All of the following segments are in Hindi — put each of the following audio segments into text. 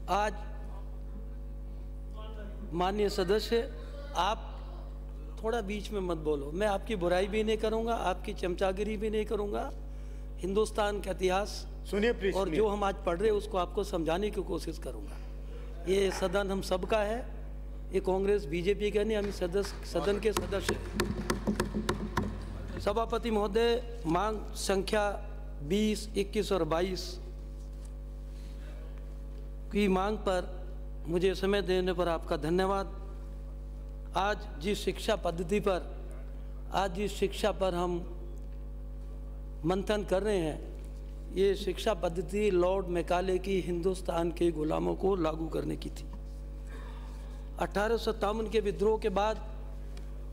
आज माननीय सदस्य, आप थोड़ा बीच में मत बोलो। मैं आपकी बुराई भी नहीं करूंगा, आपकी चमचागिरी भी नहीं करूंगा। हिंदुस्तान का इतिहास सुनिए प्लीज, और जो हम आज पढ़ रहे हैं उसको आपको समझाने की कोशिश करूंगा। ये सदन हम सबका है, ये कांग्रेस बीजेपी का नहीं, हम सदन के सदस्य हैं। सभापति महोदय, मांग संख्या 20, 21 और 22 की मांग पर मुझे समय देने पर आपका धन्यवाद। आज जिस शिक्षा पर हम मंथन कर रहे हैं, ये शिक्षा पद्धति लॉर्ड मैकाले की हिंदुस्तान के गुलामों को लागू करने की थी। 1857 के विद्रोह के बाद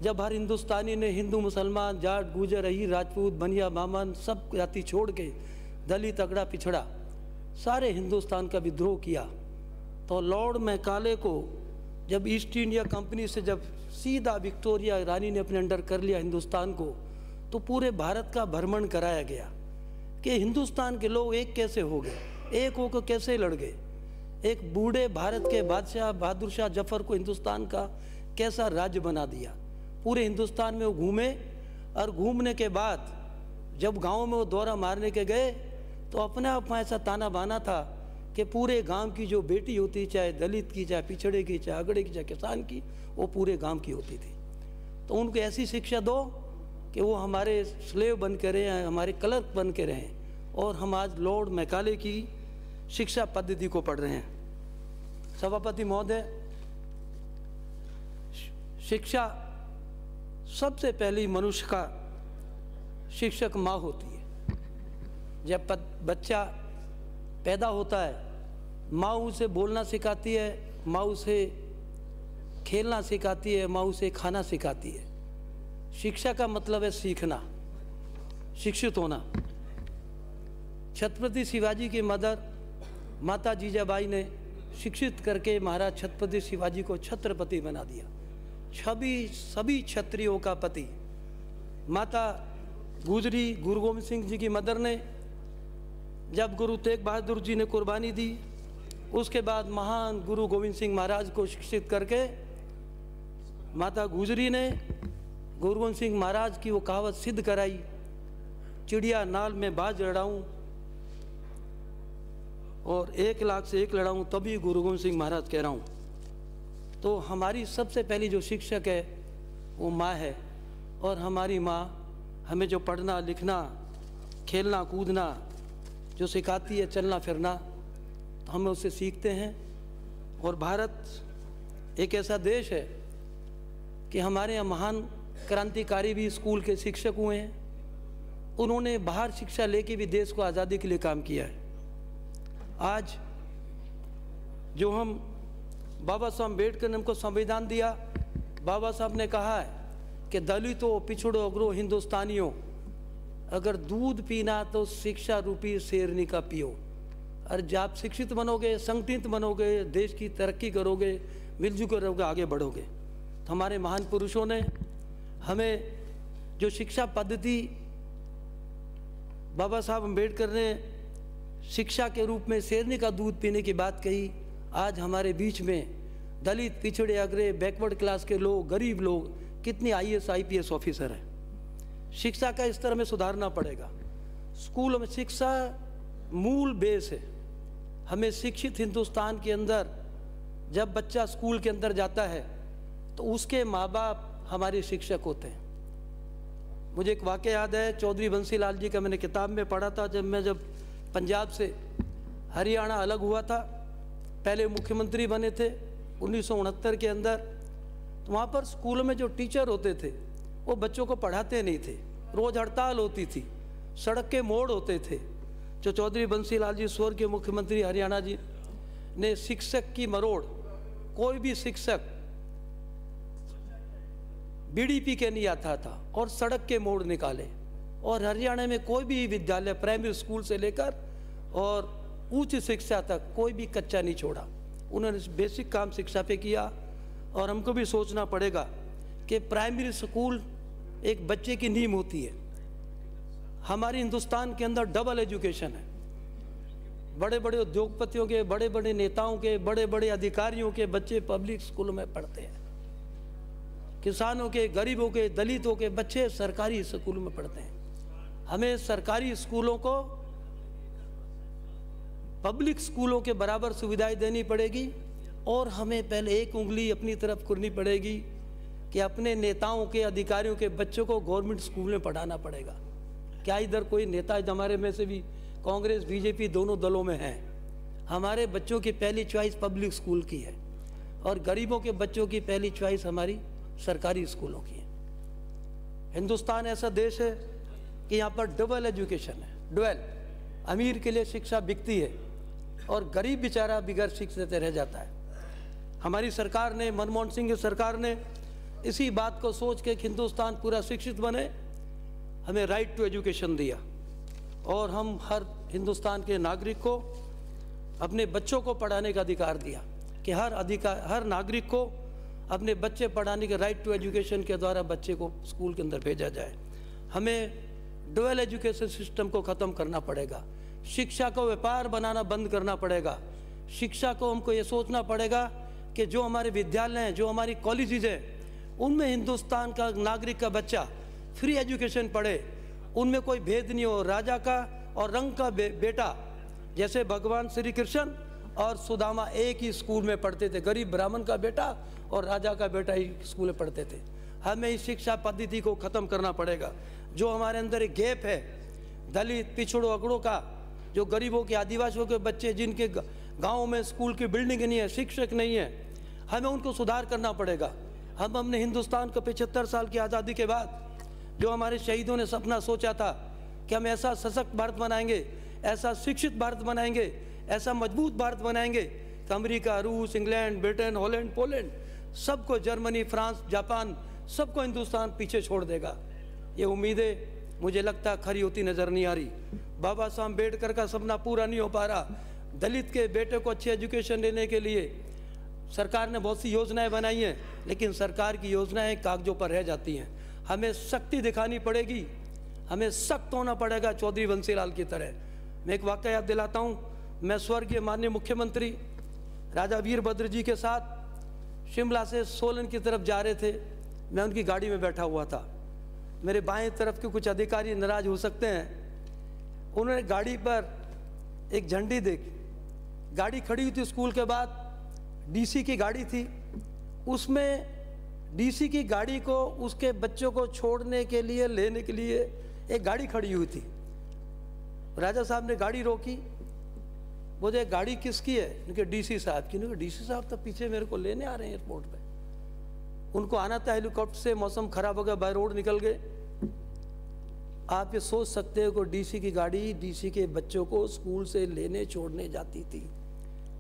जब हर हिंदुस्तानी ने हिंदू, मुसलमान, जाट, गुजर, अहीर, राजपूत, बनिया, बामन सब जाति छोड़ के दलित, अगड़ा, पिछड़ा सारे हिंदुस्तान का विद्रोह किया, तो लॉर्ड मैकाले को जब ईस्ट इंडिया कंपनी से जब सीधा विक्टोरिया रानी ने अपने अंडर कर लिया हिंदुस्तान को, तो पूरे भारत का भ्रमण कराया गया कि हिंदुस्तान के लोग एक कैसे हो गए, एक होकर कैसे लड़ गए। एक बूढ़े भारत के बादशाह बहादुर शाह जफर को हिंदुस्तान का कैसा राज्य बना दिया। पूरे हिंदुस्तान में वो घूमे, और घूमने के बाद जब गाँव में वो दौरा मारने के गए तो अपने आप में ऐसा ताना बाना था कि पूरे गांव की जो बेटी होती, चाहे दलित की, चाहे पिछड़े की, चाहे अगड़े की, चाहे किसान की, वो पूरे गांव की होती थी। तो उनको ऐसी शिक्षा दो कि वो हमारे स्लेव बन के रहें, हमारे क्लर्क बन के रहें, और हम आज लॉर्ड मैकाले की शिक्षा पद्धति को पढ़ रहे हैं। सभापति महोदय, शिक्षा सबसे पहली मनुष्य का शिक्षक माँ होती है। जब बच्चा पैदा होता है, माँ उसे बोलना सिखाती है, माँ उसे खेलना सिखाती है, माँ उसे खाना सिखाती है। शिक्षा का मतलब है सीखना, शिक्षित होना। छत्रपति शिवाजी की मदर माता जीजाबाई ने शिक्षित करके महाराज छत्रपति शिवाजी को छत्रपति बना दिया, सभी क्षत्रियों का पति। माता गुजरी गुरु गोविंद सिंह जी की मदर ने जब गुरु तेग बहादुर जी ने कुर्बानी दी, उसके बाद महान गुरु गोविंद सिंह महाराज को शिक्षित करके माता गुजरी ने गुरु गोविंद सिंह महाराज की वो कहावत सिद्ध कराई, चिड़िया नाल में बाज लड़ाऊं और 1 लाख से 1 लड़ाऊं, तभी गुरु गोविंद सिंह महाराज कह रहा हूँ। तो हमारी सबसे पहली जो शिक्षक है वो माँ है, और हमारी माँ हमें जो पढ़ना, लिखना, खेलना, कूदना जो सिखाती है, चलना फिरना, तो हम उससे सीखते हैं। और भारत एक ऐसा देश है कि हमारे यहाँ महान क्रांतिकारी भी स्कूल के शिक्षक हुए हैं। उन्होंने बाहर शिक्षा लेके भी देश को आज़ादी के लिए काम किया है। आज जो हम बाबा साहब अम्बेडकर ने हमको संविधान दिया, बाबा साहब ने कहा है कि दलितों, पिछड़ों, अगरों, हिंदुस्तानियों, अगर दूध पीना तो शिक्षा रूपी शेरनी का पियो। और जब आप शिक्षित बनोगे, संगठित बनोगे, देश की तरक्की करोगे, मिलजुल कर रहोगे, आगे बढ़ोगे। तो हमारे महान पुरुषों ने हमें जो शिक्षा पद्धति बाबा साहब अम्बेडकर ने शिक्षा के रूप में शेरनी का दूध पीने की बात कही, आज हमारे बीच में दलित, पिछड़े, अगड़े, बैकवर्ड क्लास के लोग, गरीब लोग, कितनी IAS IPS ऑफिसर हैं। शिक्षा का स्तर में सुधारना पड़ेगा। स्कूलों में शिक्षा मूल बेस है। हमें शिक्षित हिंदुस्तान के अंदर जब बच्चा स्कूल के अंदर जाता है तो उसके माँ बाप हमारे शिक्षक होते हैं। मुझे एक वाक़या याद है, चौधरी बंसीलाल जी का मैंने किताब में पढ़ा था। जब पंजाब से हरियाणा अलग हुआ था, पहले मुख्यमंत्री बने थे 1969 के अंदर, तो वहाँ पर स्कूलों में जो टीचर होते थे वो बच्चों को पढ़ाते नहीं थे। रोज़ हड़ताल होती थी, सड़क के मोड़ होते थे। जो चौधरी बंसीलाल जी स्वर्गीय के मुख्यमंत्री हरियाणा जी ने शिक्षक की मरोड़, कोई भी शिक्षक बीड़ी पी के नहीं आता था और सड़क के मोड़ निकाले। और हरियाणा में कोई भी विद्यालय, प्राइमरी स्कूल से लेकर और उच्च शिक्षा तक कोई भी कच्चा नहीं छोड़ा। उन्होंने बेसिक काम शिक्षा पे किया। और हमको भी सोचना पड़ेगा कि प्राइमरी स्कूल एक बच्चे की नींव होती है। हमारे हिंदुस्तान के अंदर डबल एजुकेशन है। बड़े बड़े उद्योगपतियों के, बड़े बड़े नेताओं के, बड़े बड़े अधिकारियों के बच्चे पब्लिक स्कूलों में पढ़ते हैं। किसानों के, गरीबों के, दलितों के बच्चे सरकारी स्कूलों में पढ़ते हैं। हमें सरकारी स्कूलों को पब्लिक स्कूलों के बराबर सुविधाएं देनी पड़ेगी और हमें पहले एक उंगली अपनी तरफ करनी पड़ेगी कि अपने नेताओं के, अधिकारियों के बच्चों को गवर्नमेंट स्कूल में पढ़ाना पड़ेगा। क्या इधर कोई नेता हमारे में से भी कांग्रेस बीजेपी दोनों दलों में हैं? हमारे बच्चों की पहली चॉइस पब्लिक स्कूल की है और गरीबों के बच्चों की पहली चॉइस हमारी सरकारी स्कूलों की है। हिंदुस्तान ऐसा देश है कि यहाँ पर डबल एजुकेशन है, डबल। अमीर के लिए शिक्षा बिकती है और गरीब बेचारा बिगैर शिक्षित रह जाता है। हमारी सरकार ने, मनमोहन सिंह की सरकार ने इसी बात को सोच के कि हिंदुस्तान पूरा शिक्षित बने, हमें राइट टू एजुकेशन दिया और हम हर हिंदुस्तान के नागरिक को अपने बच्चों को पढ़ाने का अधिकार दिया कि हर नागरिक को अपने बच्चे पढ़ाने के राइट टू एजुकेशन के द्वारा बच्चे को स्कूल के अंदर भेजा जाए। हमें डुअल एजुकेशन सिस्टम को ख़त्म करना पड़ेगा। शिक्षा को व्यापार बनाना बंद करना पड़ेगा। शिक्षा को हमको ये सोचना पड़ेगा कि जो हमारे विद्यालय हैं, जो हमारी कॉलेजेस हैं, उनमें हिंदुस्तान का नागरिक का बच्चा फ्री एजुकेशन पढ़े, उनमें कोई भेद नहीं हो। राजा का और रंग का बेटा, जैसे भगवान श्री कृष्ण और सुदामा एक ही स्कूल में पढ़ते थे, गरीब ब्राह्मण का बेटा और राजा का बेटा ही स्कूल में पढ़ते थे। हमें इस शिक्षा पद्धति को ख़त्म करना पड़ेगा। जो हमारे अंदर एक गैप है, दलित, पिछड़ों, अगड़ों का, जो गरीबों के, आदिवासियों के बच्चे जिनके गाँव में स्कूल की बिल्डिंग नहीं है, शिक्षक नहीं है, हमें उनको सुधार करना पड़ेगा। हमने हिंदुस्तान को 75 साल की आज़ादी के बाद जो हमारे शहीदों ने सपना सोचा था कि हम ऐसा सशक्त भारत बनाएंगे, ऐसा शिक्षित भारत बनाएंगे, ऐसा मजबूत भारत बनाएंगे कि अमेरिका, रूस, इंग्लैंड, ब्रिटेन, हॉलैंड, पोलैंड, सबको, जर्मनी, फ्रांस, जापान, सबको हिंदुस्तान पीछे छोड़ देगा। ये उम्मीदें मुझे लगता खरी होती नज़र नहीं आ रही। बाबा साहब अम्बेडकर का सपना पूरा नहीं हो पा रहा। दलित के बेटे को अच्छी एजुकेशन देने के लिए सरकार ने बहुत सी योजनाएं बनाई हैं, लेकिन सरकार की योजनाएं कागजों पर रह जाती हैं। हमें शक्ति दिखानी पड़ेगी, हमें सख्त होना पड़ेगा चौधरी बंसीलाल की तरह। मैं एक वाक़या याद दिलाता हूँ। मैं स्वर्गीय माननीय मुख्यमंत्री राजा वीरभद्र जी के साथ शिमला से सोलन की तरफ जा रहे थे। मैं उनकी गाड़ी में बैठा हुआ था। मेरे बाएं तरफ के कुछ अधिकारी नाराज हो सकते हैं। उन्होंने गाड़ी पर एक झंडी देखी। गाड़ी खड़ी हुई थी स्कूल के बाद, डीसी की गाड़ी थी। उसमें डीसी की गाड़ी को उसके बच्चों को छोड़ने के लिए, लेने के लिए एक गाड़ी खड़ी हुई थी। राजा साहब ने गाड़ी रोकी। बोले गाड़ी किसकी है? उनके डीसी साहब की। उनके डीसी साहब तो पीछे मेरे को लेने आ रहे हैं एयरपोर्ट पे। उनको आना था हेलीकॉप्टर से, मौसम खराब हो गया, बाय रोड निकल गए। आप ये सोच सकते हो कि डीसी की गाड़ी डीसी के बच्चों को स्कूल से लेने छोड़ने जाती थी।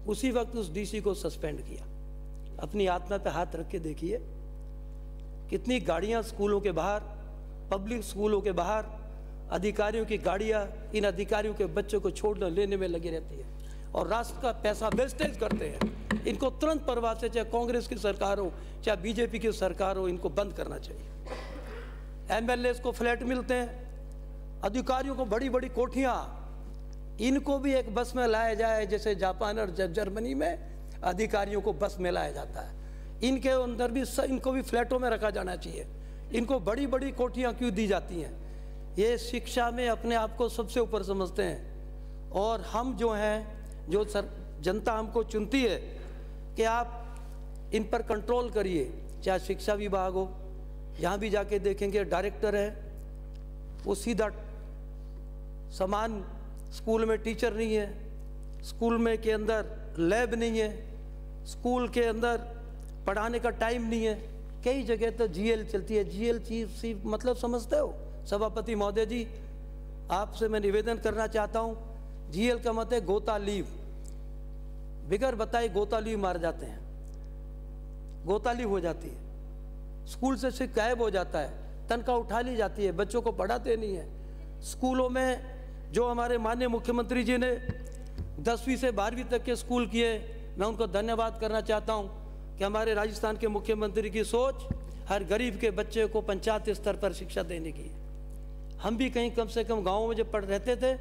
उसी वक्त उस डीसी को सस्पेंड किया। अपनी आत्मा पे हाथ रख के देखिए कितनी गाड़ियां स्कूलों के बाहर, पब्लिक स्कूलों के बाहर, अधिकारियों की गाड़ियां इन अधिकारियों के बच्चों को छोड़ने लेने में लगी रहती है और राष्ट्र का पैसा वेस्टेज करते हैं। इनको तुरंत प्रभाव से, चाहे कांग्रेस की सरकार हो चाहे बीजेपी की सरकार हो, इनको बंद करना चाहिए। एमएलए को फ्लैट मिलते हैं, अधिकारियों को बड़ी बड़ी कोठियां, इनको भी एक बस में लाया जाए जैसे जापान और जर्मनी में अधिकारियों को बस में लाया जाता है। इनके अंदर भी इनको भी फ्लैटों में रखा जाना चाहिए। इनको बड़ी बड़ी कोठियां क्यों दी जाती हैं? ये शिक्षा में अपने आप को सबसे ऊपर समझते हैं। और हम जो हैं, जो जनता हमको चुनती है कि आप इन पर कंट्रोल करिए। चाहे शिक्षा विभाग हो, यहाँ भी जाके देखेंगे डायरेक्टर है, वो सीधा समान, स्कूल में टीचर नहीं है, स्कूल में के अंदर लैब नहीं है, स्कूल के अंदर पढ़ाने का टाइम नहीं है। कई जगह तो जीएल चलती है। जीएल चीफ मतलब समझते हो सभापति महोदय जी? आपसे मैं निवेदन करना चाहता हूँ, जीएल का मत है गोता लीव। बिगर बताए गोता लीव मार जाते हैं, गोता लीव हो जाती है, स्कूल से सिर्फ गायब हो जाता है, तनख्वाह उठा ली जाती है, बच्चों को पढ़ाते नहीं है। स्कूलों में जो हमारे माननीय मुख्यमंत्री जी ने 10वीं से 12वीं तक के स्कूल किए, मैं उनको धन्यवाद करना चाहता हूं कि हमारे राजस्थान के मुख्यमंत्री की सोच हर गरीब के बच्चे को पंचायत स्तर पर शिक्षा देने की। हम भी कहीं कम से कम गाँवों में जब पढ़ रहते थे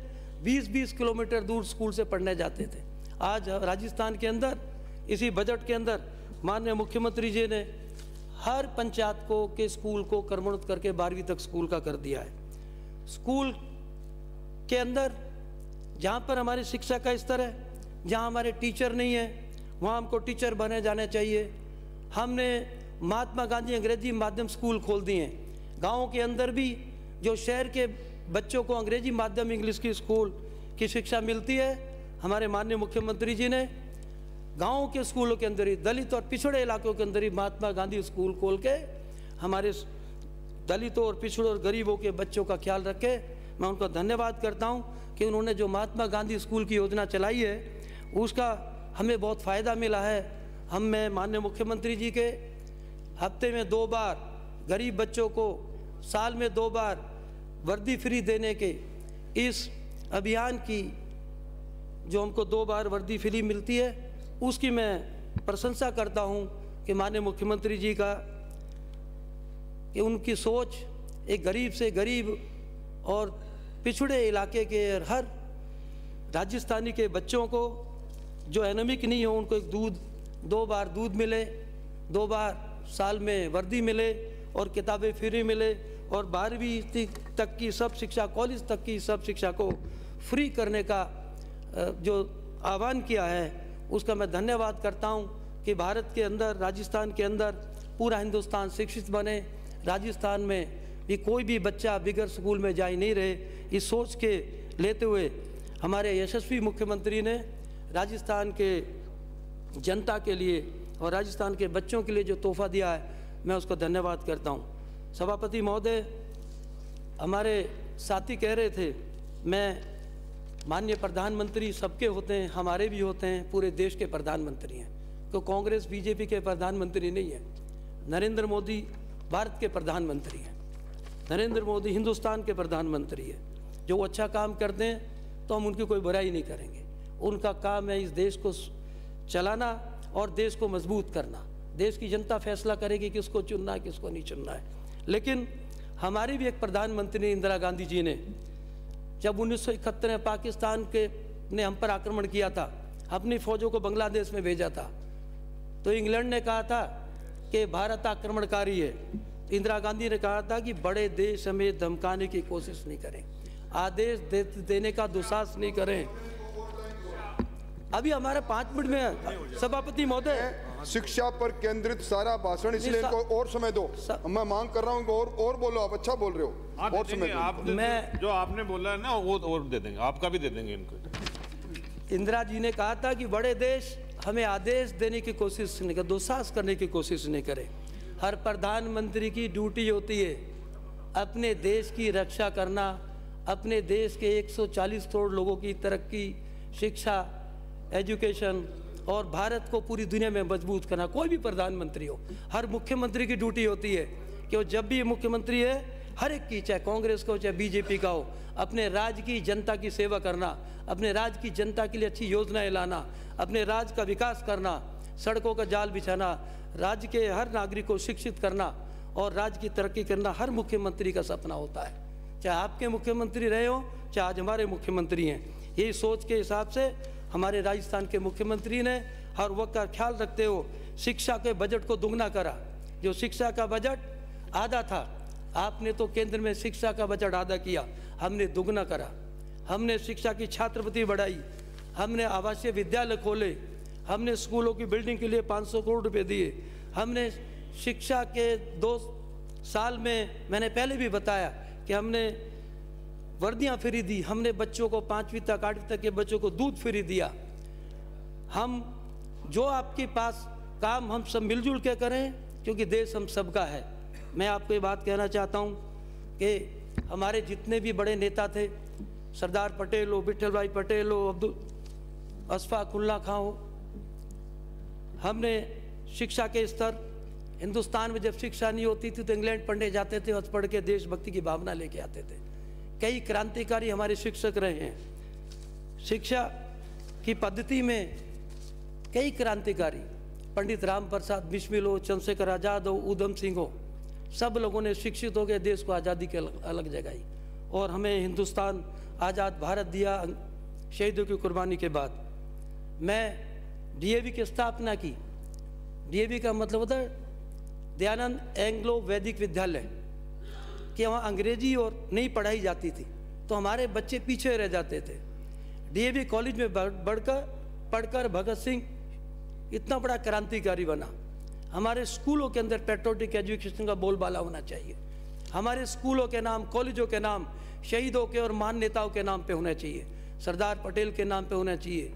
20-20 किलोमीटर दूर स्कूल से पढ़ने जाते थे। आज राजस्थान के अंदर इसी बजट के अंदर माननीय मुख्यमंत्री जी ने हर पंचायत को के स्कूल को क्रमोन्नत करके 12वीं तक स्कूल का कर दिया है। स्कूल के अंदर जहाँ पर हमारी शिक्षा का स्तर है, जहाँ हमारे टीचर नहीं है, वहाँ हमको टीचर बने जाने चाहिए। हमने महात्मा गांधी अंग्रेजी माध्यम स्कूल खोल दिए हैं। गाँव के अंदर भी जो शहर के बच्चों को अंग्रेजी माध्यम इंग्लिश की स्कूल की शिक्षा मिलती है, हमारे माननीय मुख्यमंत्री जी ने गाँव के स्कूलों के अंदर ही, दलित और पिछड़े इलाकों के अंदर ही महात्मा गांधी स्कूल खोल के हमारे दलितों और पिछड़ों और गरीबों के बच्चों का ख्याल रखे। मैं उनका धन्यवाद करता हूं कि उन्होंने जो महात्मा गांधी स्कूल की योजना चलाई है उसका हमें बहुत फ़ायदा मिला है। मैं माननीय मुख्यमंत्री जी के हफ्ते में 2 बार गरीब बच्चों को साल में 2 बार वर्दी फ्री देने के इस अभियान की, जो हमको 2 बार वर्दी फ्री मिलती है, उसकी मैं प्रशंसा करता हूं कि माननीय मुख्यमंत्री जी का, कि उनकी सोच एक गरीब से गरीब और पिछड़े इलाके के हर राजस्थानी के बच्चों को जो एनेमिक नहीं हो, उनको एक 2 बार दूध मिले, 2 बार साल में वर्दी मिले और किताबें फ्री मिले, और 12वीं तक की सब शिक्षा, कॉलेज तक की सब शिक्षा को फ्री करने का जो आह्वान किया है, उसका मैं धन्यवाद करता हूं कि भारत के अंदर, राजस्थान के अंदर पूरा हिंदुस्तान शिक्षित बने। राजस्थान में भी कोई भी बच्चा बिगर स्कूल में जा ही नहीं रहे, इस सोच के लेते हुए हमारे यशस्वी मुख्यमंत्री ने राजस्थान के जनता के लिए और राजस्थान के बच्चों के लिए जो तोहफा दिया है, मैं उसको धन्यवाद करता हूँ। सभापति महोदय, हमारे साथी कह रहे थे, मैं माननीय प्रधानमंत्री सबके होते हैं, हमारे भी होते हैं, पूरे देश के प्रधानमंत्री हैं। तो कांग्रेस बीजेपी के प्रधानमंत्री नहीं है, नरेंद्र मोदी भारत के प्रधानमंत्री हैं, नरेंद्र मोदी हिंदुस्तान के प्रधानमंत्री है। जो अच्छा काम करते हैं तो हम उनकी कोई बुराई नहीं करेंगे। उनका काम है इस देश को चलाना और देश को मजबूत करना। देश की जनता फैसला करेगी किसको चुनना है, किसको नहीं चुनना है। लेकिन हमारी भी एक प्रधानमंत्री इंदिरा गांधी जी ने, जब 1971 में पाकिस्तान के ने हम पर आक्रमण किया था, अपनी फौजों को बांग्लादेश में भेजा था, तो इंग्लैंड ने कहा था कि भारत आक्रमणकारी है। इंदिरा गांधी ने कहा था कि बड़े देश हमें धमकाने की कोशिश नहीं करें, आदेश देने का दुस्साहस नहीं करें। अभी हमारे 5 मिनट में है सभापति महोदय। शिक्षा पर केंद्रित सारा भाषण, इसलिए इनको और समय दो। मैं मांग कर रहा हूँ और बोलो, आप अच्छा बोल रहे हो, और समय दो। मैं जो आपने बोला है ना वो और दे देंगे, आपका भी दे देंगे इनको। इंदिरा जी ने कहा था कि बड़े देश हमें आदेश देने की कोशिश नहीं करें, दुस्साहस करने की कोशिश नहीं करें। हर प्रधानमंत्री की ड्यूटी होती है अपने देश की रक्षा करना, अपने देश के 140 करोड़ लोगों की तरक्की, शिक्षा, एजुकेशन और भारत को पूरी दुनिया में मजबूत करना। कोई भी प्रधानमंत्री हो, हर मुख्यमंत्री की ड्यूटी होती है कि वो जब भी मुख्यमंत्री है, हर एक की, चाहे कांग्रेस का हो चाहे बीजेपी का हो, अपने राज्य की जनता की सेवा करना, अपने राज्य की जनता के लिए अच्छी योजनाएं लाना, अपने राज्य का विकास करना, सड़कों का जाल बिछाना, राज्य के हर नागरिक को शिक्षित करना और राज्य की तरक्की करना हर मुख्यमंत्री का सपना होता है। चाहे आपके मुख्यमंत्री रहे हो, चाहे आज हमारे मुख्यमंत्री हैं। यही सोच के हिसाब से हमारे राजस्थान के मुख्यमंत्री ने हर वक्त का ख्याल रखते हो शिक्षा के बजट को दुगना करा। जो शिक्षा का बजट आधा था, आपने तो केंद्र में शिक्षा का बजट आधा किया, हमने दुगना करा। हमने शिक्षा की छात्रवृत्ति बढ़ाई, हमने आवासीय विद्यालय खोले, हमने स्कूलों की बिल्डिंग के लिए 500 करोड़ रुपए दिए। हमने शिक्षा के 2 साल में, मैंने पहले भी बताया कि हमने वर्दियां फ्री दी, हमने बच्चों को 5वीं तक 8वीं तक के बच्चों को दूध फ्री दिया। हम जो आपके पास काम हम सब मिलजुल के करें, क्योंकि देश हम सबका है। मैं आपको ये बात कहना चाहता हूँ कि हमारे जितने भी बड़े नेता थे, सरदार पटेल हो, विठल भाई पटेल हो, अब्दुल अशफाक उल्ला खां हो, हमने शिक्षा के स्तर, हिंदुस्तान में जब शिक्षा नहीं होती थी तो इंग्लैंड पढ़ने जाते थे और पढ़ के देशभक्ति की भावना लेके आते थे। कई क्रांतिकारी हमारे शिक्षक रहे हैं। शिक्षा की पद्धति में कई क्रांतिकारी, पंडित राम प्रसाद बिस्मिल हो, चंद्रशेखर आज़ाद हो, उधम सिंह हो, सब लोगों ने शिक्षित होकर देश को आज़ादी के अलग जगाई और हमें हिंदुस्तान आज़ाद भारत दिया शहीदों की कुर्बानी के बाद। मैं डीएवी की स्थापना की। डीएवी का मतलब होता है दयानंद एंग्लो वैदिक विद्यालय, कि वहाँ अंग्रेजी और नहीं पढ़ाई जाती थी तो हमारे बच्चे पीछे रह जाते थे। डीएवी कॉलेज में पढ़कर भगत सिंह इतना बड़ा क्रांतिकारी बना। हमारे स्कूलों के अंदर पैट्रियोटिक एजुकेशन का बोलबाला होना चाहिए। हमारे स्कूलों के नाम, कॉलेजों के नाम शहीदों के और महान नेताओं के नाम पे होना चाहिए। सरदार पटेल के नाम पे होना चाहिए,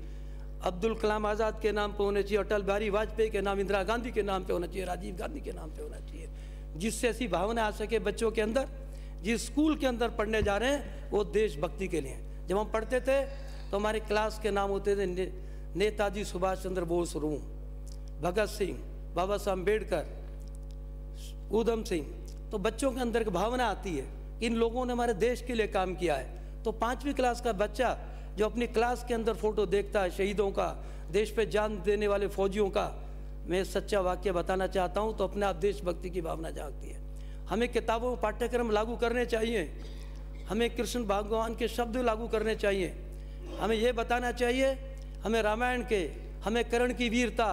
अब्दुल कलाम आज़ाद के नाम पे होना चाहिए, अटल बिहारी वाजपेयी के नाम, इंदिरा गांधी के नाम पे होना चाहिए, राजीव गांधी के नाम पे होना चाहिए, जिससे ऐसी भावना आ सके बच्चों के अंदर। जिस स्कूल के अंदर पढ़ने जा रहे हैं वो देशभक्ति के लिए। जब हम पढ़ते थे तो हमारे क्लास के नाम होते थे नेताजी सुभाष चंद्र बोस रूम, भगत सिंह, बाबा साहब अम्बेडकर, उधम सिंह। तो बच्चों के अंदर की भावना आती है कि इन लोगों ने हमारे देश के लिए काम किया है। तो 5वीं क्लास का बच्चा जो अपनी क्लास के अंदर फोटो देखता है शहीदों का, देश पे जान देने वाले फौजियों का, मैं सच्चा वाक्य बताना चाहता हूँ, तो अपने आप देशभक्ति की भावना जागती है। हमें किताबों में पाठ्यक्रम लागू करने चाहिए, हमें कृष्ण भगवान के शब्द लागू करने चाहिए, हमें ये बताना चाहिए, हमें रामायण के, हमें कर्ण की वीरता,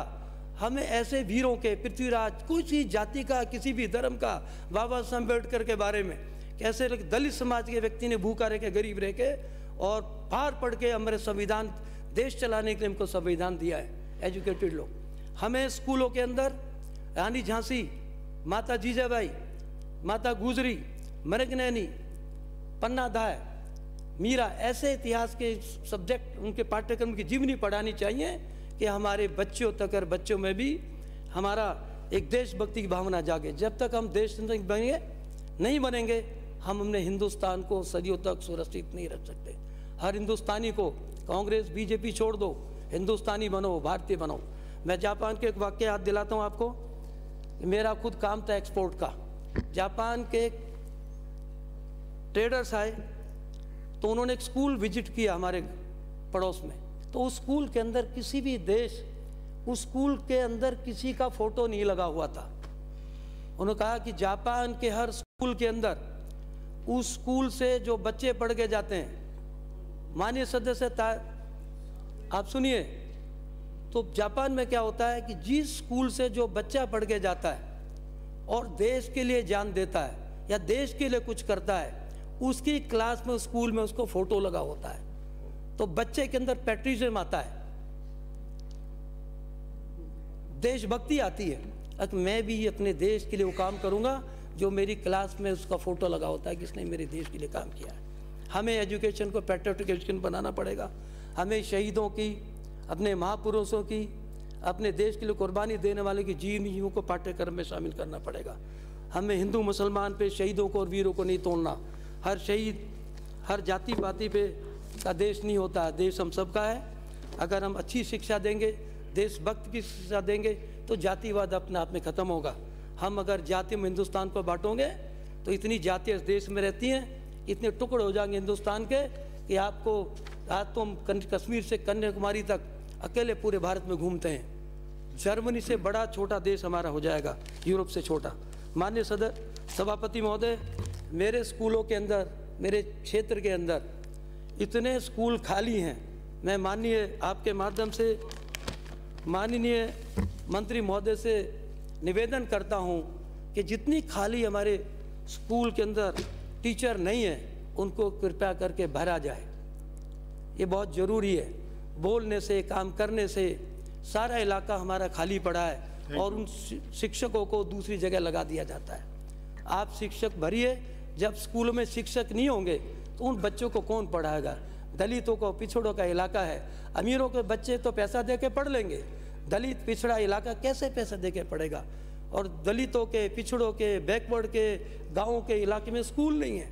हमें ऐसे वीरों के, पृथ्वीराज, किसी जाति का, किसी भी धर्म का, बाबा साहब अम्बेडकर के बारे में, कैसे दलित समाज के व्यक्ति ने भूखा रह के, गरीब रह के और फाड़ पढ़ के हमारे संविधान, देश चलाने के लिए हमको संविधान दिया है एजुकेटेड लोग। हमें स्कूलों के अंदर रानी झांसी, माता जीजाबाई, माता गुजरी, मरगनैनी, पन्ना धाय, मीरा, ऐसे इतिहास के सब्जेक्ट उनके पाठ्यक्रम की जीवनी पढ़ानी चाहिए कि हमारे बच्चों तक और बच्चों में भी हमारा एक देशभक्ति की भावना जागे। जब तक हम देश नहीं बनेंगे हम अपने हिंदुस्तान को सदियों तक सुरक्षित नहीं रख सकते। हर हिंदुस्तानी को, कांग्रेस बीजेपी छोड़ दो, हिंदुस्तानी बनो, भारतीय बनो। मैं जापान के एक वाक्य याद दिलाता हूँ आपको। मेरा खुद काम था एक्सपोर्ट का। जापान के ट्रेडर्स आए तो उन्होंने एक स्कूल विजिट किया हमारे पड़ोस में। तो उस स्कूल के अंदर किसी भी देश, उस स्कूल के अंदर किसी का फोटो नहीं लगा हुआ था। उन्होंने कहा कि जापान के हर स्कूल के अंदर, उस स्कूल से जो बच्चे पढ़ के जाते हैं, माननीय सदस्य आप सुनिए, तो जापान में क्या होता है कि जिस स्कूल से जो बच्चा पढ़ के जाता है और देश के लिए जान देता है या देश के लिए कुछ करता है, उसकी क्लास में, स्कूल में उसको फोटो लगा होता है। तो बच्चे के अंदर पैट्रियटिज्म आता है, देशभक्ति आती है। अब मैं भी अपने देश के लिए वो काम करूंगा जो मेरी क्लास में उसका फोटो लगा होता है कि इसने मेरे देश के लिए काम किया है। हमें एजुकेशन को पैट्रियोटिक एजुकेशन बनाना पड़ेगा। हमें शहीदों की, अपने महापुरुषों की, अपने देश के लिए कुर्बानी देने वाले की जीवनियों को पाठ्यक्रम में शामिल करना पड़ेगा। हमें हिंदू मुसलमान पे, शहीदों को और वीरों को नहीं तोड़ना। हर शहीद, हर जाति पाति पे का देश नहीं होता है, देश हम सबका है। अगर हम अच्छी शिक्षा देंगे, देशभक्त की शिक्षा देंगे तो जातिवाद अपने आप में ख़त्म होगा। हम अगर जाति में हिंदुस्तान को बांटोगे तो इतनी जातियाँ इस देश में रहती हैं, इतने टुकड़े हो जाएंगे हिंदुस्तान के कि आपको आज तो हम कश्मीर से कन्याकुमारी तक अकेले पूरे भारत में घूमते हैं। जर्मनी से बड़ा छोटा देश हमारा हो जाएगा, यूरोप से छोटा। माननीय सभापति महोदय, मेरे स्कूलों के अंदर, मेरे क्षेत्र के अंदर इतने स्कूल खाली हैं। मैं माननीय आपके माध्यम से माननीय मंत्री महोदय से निवेदन करता हूं कि जितनी खाली हमारे स्कूल के अंदर टीचर नहीं है उनको कृपया करके भरा जाए। ये बहुत ज़रूरी है। बोलने से, काम करने से सारा इलाका हमारा खाली पड़ा है और उन शिक्षकों को दूसरी जगह लगा दिया जाता है। आप शिक्षक भरिए। जब स्कूलों में शिक्षक नहीं होंगे तो उन बच्चों को कौन पढ़ाएगा? दलितों को, पिछड़ों का इलाका है। अमीरों के बच्चे तो पैसा दे के पढ़ लेंगे, दलित पिछड़ा इलाका कैसे पैसा दे के पढ़ेगा? और दलितों के, पिछड़ों के, बैकवर्ड के गाँवों के इलाके में स्कूल नहीं है,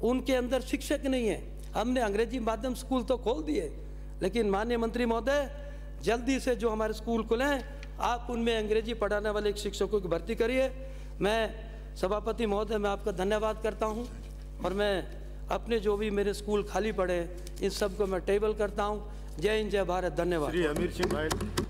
उनके अंदर शिक्षक नहीं है। हमने अंग्रेजी माध्यम स्कूल तो खोल दिए, लेकिन माननीय मंत्री महोदय जल्दी से जो हमारे स्कूल खुले हैं आप उनमें अंग्रेजी पढ़ाने वाले एक शिक्षकों की भर्ती करिए। मैं सभापति महोदय, मैं आपका धन्यवाद करता हूं और मैं अपने जो भी मेरे स्कूल खाली पड़े इन सब को मैं टेबल करता हूं। जय हिंद, जय भारत, धन्यवाद। श्री अमीर सिंह भाई।